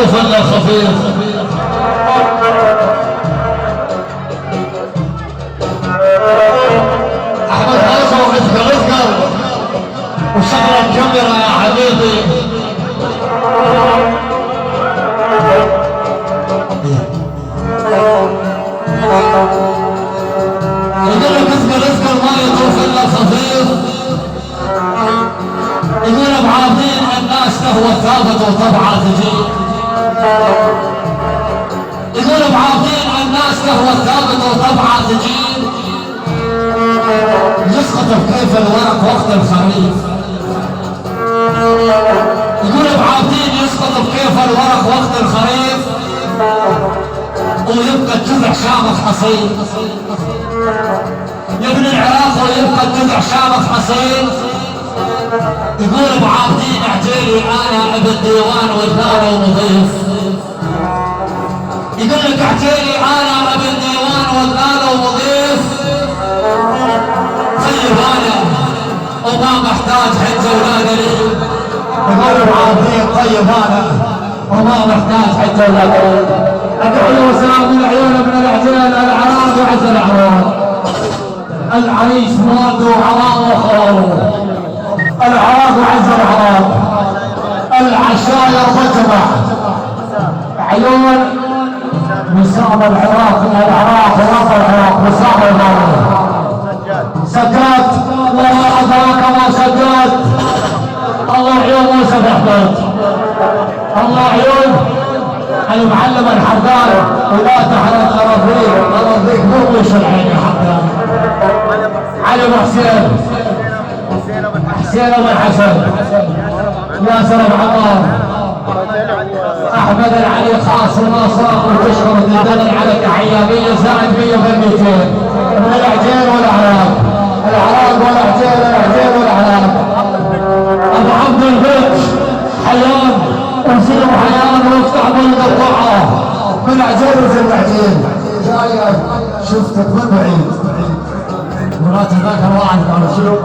لطيف الا خفيف. احمد حيصه وعزقر عزقر وشغل الكاميرا يا حبيبي. يقول لك اسكر اسكر ما يطوف الا خفيف. يقول بعاطين الناس تهوى ثابت وطبعه تجيب. يقول بعاطين الناس تهوى ثابت وطبعه تجيب. يسقط بكيف الورق وقت الخريف. يقول بعاطين يسقط بكيف الورق وقت الخريف ويبقى الجذع شامخ حصين. يا ابن العراق ويبقى الجذع شامخ حصين. يقول بعاطين اعجيلي انا ابن ديوان والنار ومضيف. يقول لك اعجيلي انا ابن ديوان والنار ومضيف. طيب انا وما محتاج حجه ولا دليل. يقول بعاطين طيب انا وما محتاج حجه ولا دليل. ادعو له وسلام من عيون ابن العجيل العراق وعز الاعراض. العريش مواد وعراق وخواره. العراق وعز العراق. العشاير بجمع عيون وسام العراق من العراق ورب العراق وسام الماضي. سجاد وما ادراك ما سجاد. الله عيون موسى احمد. الله عيون المعلم الحداد. ولا تحرق اراضيك مروش العين يا حداد. علي محسن حسين ابو حسن. ياسر ابو عمار. احمد العلي خاص وناصر وتشكر الدليل على التحياميه زائد 100 بالمئتين من العجين والاعراب. العراق والعجين العجين والاعراب. ابو عبد البيت حيان وسيم حيان وافتح بلد الطاعه من عجين وزي العجين. جايه شفتك من بعيد. مرات هذاك الواحد قال شنو؟